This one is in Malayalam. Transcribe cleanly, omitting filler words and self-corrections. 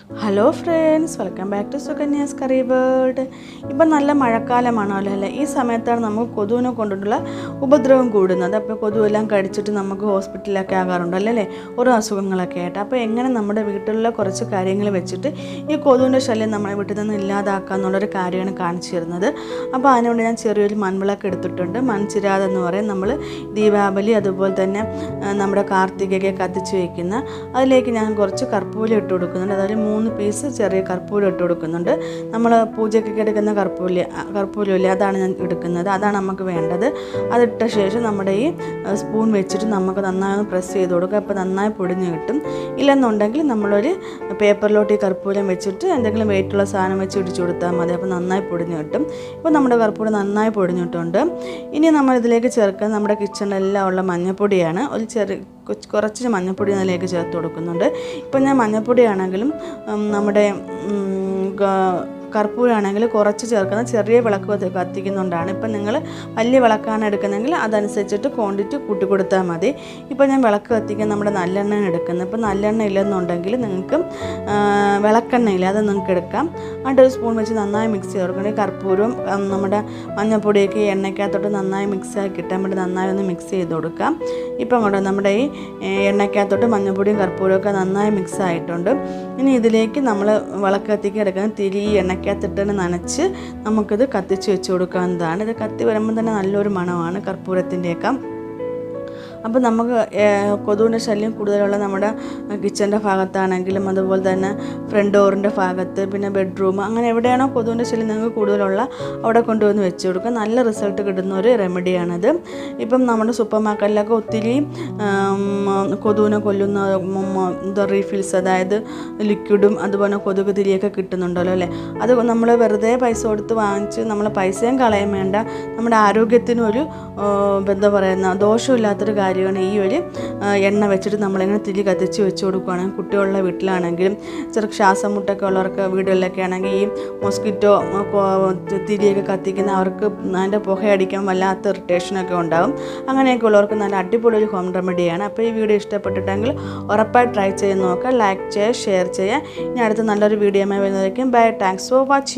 Hello friends, welcome back to Sukanya's curry world. ഇപ്പം നല്ല മഴക്കാലമാണല്ലോ അല്ലേ? ഈ സമയത്താണ് നമുക്ക് കൊതുവിനെ കൊണ്ടിട്ടുള്ള ഉപദ്രവം കൂടുന്നത്. അപ്പോൾ കൊതുവെല്ലാം കടിച്ചിട്ട് നമുക്ക് ഹോസ്പിറ്റലിലൊക്കെ ആകാറുണ്ടല്ലോ അല്ലേ, ഓരോ അസുഖങ്ങളൊക്കെ ആയിട്ട്. അപ്പോൾ എങ്ങനെ നമ്മുടെ വീട്ടിലുള്ള കുറച്ച് കാര്യങ്ങൾ വെച്ചിട്ട് ഈ കൊതുവിൻ്റെ ശല്യം നമ്മുടെ വീട്ടിൽ നിന്ന് ഇല്ലാതാക്കുക എന്നുള്ളൊരു കാര്യമാണ് കാണിച്ചു തരുന്നത്. അപ്പോൾ അതിനുവേണ്ടി ഞാൻ ചെറിയൊരു മൺവിളക്ക് എടുത്തിട്ടുണ്ട്. മൺചിരാത് എന്ന് പറയും. നമ്മൾ ദീപാവലി അതുപോലെ തന്നെ നമ്മുടെ കാർത്തികയൊക്കെ കത്തിച്ച് വയ്ക്കുന്ന അതിലേക്ക് ഞാൻ കുറച്ച് കർപ്പൂരം ഇട്ട് കൊടുക്കുന്നുണ്ട്. അതായത് 3 പീസ് ചെറിയ കർപ്പൂരം ഇട്ട് കൊടുക്കുന്നുണ്ട്. നമ്മൾ പൂജയ്ക്കൊക്കെ എടുക്കുന്ന കർപ്പൂരമില്ലേ, അതാണ് ഞാൻ എടുക്കുന്നത്. അതാണ് നമുക്ക് വേണ്ടത്. അതിട്ട ശേഷം നമ്മുടെ ഈ സ്പൂൺ വെച്ചിട്ട് നമുക്ക് നന്നായി പ്രസ് ചെയ്ത് കൊടുക്കുക. അപ്പോൾ നന്നായി പൊടിഞ്ഞ് കിട്ടും. ഇല്ലെന്നുണ്ടെങ്കിൽ നമ്മളൊരു പേപ്പറിലോട്ട് ഈ കർപ്പൂരം വെച്ചിട്ട് എന്തെങ്കിലും വെയിറ്റുള്ള സാധനം വെച്ച് ഇടിച്ചു കൊടുത്താൽ മതി. അപ്പോൾ നന്നായി പൊടിഞ്ഞ് കിട്ടും. ഇപ്പോൾ നമ്മുടെ കർപ്പൂരം നന്നായി പൊടിഞ്ഞിട്ടുണ്ട്. ഇനി നമ്മളിതിലേക്ക് ചേർക്കാൻ നമ്മുടെ കിച്ചണിലെല്ലാം ഉള്ള മഞ്ഞൾപ്പൊടിയാണ്. കുറച്ച് മഞ്ഞൾപ്പൊടി അതിലേക്ക് ചേർത്ത് കൊടുക്കുന്നുണ്ട്. ഇപ്പം ഞാൻ മഞ്ഞൾപ്പൊടിയാണെങ്കിലും നമ്മുടെ കർപ്പൂരമാണെങ്കിൽ കുറച്ച് ചേർക്കുന്നത്, ചെറിയ വിളക്ക് കത്തിക്കുന്നുണ്ടാണ്. ഇപ്പം നിങ്ങൾ വലിയ വിളക്കാണ് എടുക്കുന്നതെങ്കിൽ അതനുസരിച്ചിട്ട് ക്വാണ്ടിറ്റി കൂട്ടി കൊടുത്താൽ മതി. ഇപ്പം ഞാൻ വിളക്ക് കത്തിക്കാൻ നമ്മുടെ നല്ലെണ്ണയാണ് എടുക്കുന്നത്. ഇപ്പം നല്ലെണ്ണ ഇല്ലെന്നുണ്ടെങ്കിൽ നിങ്ങൾക്ക് വിളക്കെണ്ണയില്ല, അത് നിങ്ങൾക്ക് എടുക്കാം. എന്നിട്ട് ഒരു സ്പൂൺ വെച്ച് നന്നായി മിക്സ് ചെയ്ത് കൊടുക്കണം. ഈ കർപ്പൂരവും നമ്മുടെ മഞ്ഞൾപ്പൊടിയൊക്കെ എണ്ണയ്ക്കകത്തോട്ട് നന്നായി മിക്സാക്കി കിട്ടാൻ വേണ്ടി നന്നായി ഒന്ന് മിക്സ് ചെയ്ത് കൊടുക്കാം. ഇപ്പം അങ്ങോട്ട് നമ്മുടെ ഈ എണ്ണയ്ക്കകത്തോട്ട് മഞ്ഞൾപ്പൊടിയും കർപ്പൂരമൊക്കെ നന്നായി മിക്സ് ആയിട്ടുണ്ട്. ഇനി ഇതിലേക്ക് നമ്മൾ വിളക്ക് കത്തിക്കാൻ എടുക്കുന്ന തിരി എണ്ണയ്ക്കകത്തിട്ട് നനച്ച് നമുക്കിത് കത്തിച്ച് വെച്ച് കൊടുക്കാവുന്നതാണ്. ഇത് കത്തി വരുമ്പോൾ തന്നെ നല്ലൊരു മണമാണ് കർപ്പൂരത്തിൻ്റെയൊക്കെ. അപ്പോൾ നമുക്ക് കൊതുവിൻ്റെ ശല്യം കൂടുതലുള്ള നമ്മുടെ കിച്ചൻ്റെ ഭാഗത്താണെങ്കിലും അതുപോലെ തന്നെ ഫ്രണ്ട് ഡോറിൻ്റെ ഭാഗത്ത്, പിന്നെ ബെഡ്റൂം, അങ്ങനെ എവിടെയാണോ കൊതുവിൻ്റെ ശല്യം നിങ്ങൾക്ക് കൂടുതലുള്ള അവിടെ കൊണ്ടുവന്ന് വെച്ച് കൊടുക്കുക. നല്ല റിസൾട്ട് കിട്ടുന്ന ഒരു റെമഡിയാണിത്. ഇപ്പം നമ്മുടെ സൂപ്പർ മാർക്കറ്റിലൊക്കെ ഒത്തിരി കൊതുവിനെ കൊല്ലുന്ന റീഫിൽസ്, അതായത് ലിക്വിഡും അതുപോലെ കൊതുക് തിരിയൊക്കെ കിട്ടുന്നുണ്ടല്ലോ അല്ലേ. അത് നമ്മൾ വെറുതെ പൈസ കൊടുത്ത് വാങ്ങിച്ച് നമ്മൾ പൈസയും കളയാൻ വേണ്ട. നമ്മുടെ ആരോഗ്യത്തിനും ഒരു എന്താ പറയുന്ന ദോഷമില്ലാത്തൊരു കാര്യമാണ് ഈ ഒരു എണ്ണ വെച്ചിട്ട് നമ്മളിങ്ങനെ തിരി കത്തിച്ച് വെച്ച് കൊടുക്കുകയാണെങ്കിൽ, കുട്ടികളുടെ വീട്ടിലാണെങ്കിലും ചെറു ശ്വാസം മുട്ടൊക്കെ ഉള്ളവർക്ക് വീടുകളിലൊക്കെ ആണെങ്കിൽ ഈ മോസ്കിറ്റോ തിരിയൊക്കെ കത്തിക്കുന്ന അവർക്ക് അതിൻ്റെ പുകയടിക്കാൻ വല്ലാത്ത ഇറിറ്റേഷനൊക്കെ ഉണ്ടാകും. അങ്ങനെയൊക്കെ ഉള്ളവർക്ക് നല്ല അടിപൊളി ഒരു ഹോം റെമഡിയാണ്. അപ്പോൾ ഈ വീഡിയോ ഇഷ്ടപ്പെട്ടിട്ടെങ്കിൽ ഉറപ്പായി ട്രൈ ചെയ്ത് നോക്കുക. ലൈക്ക് ചെയ്യുക, ഷെയർ ചെയ്യുക. ഇനി അടുത്ത നല്ലൊരു വീഡിയോയുമായി വരുന്നതായിരിക്കും. Bye, thanks for watching.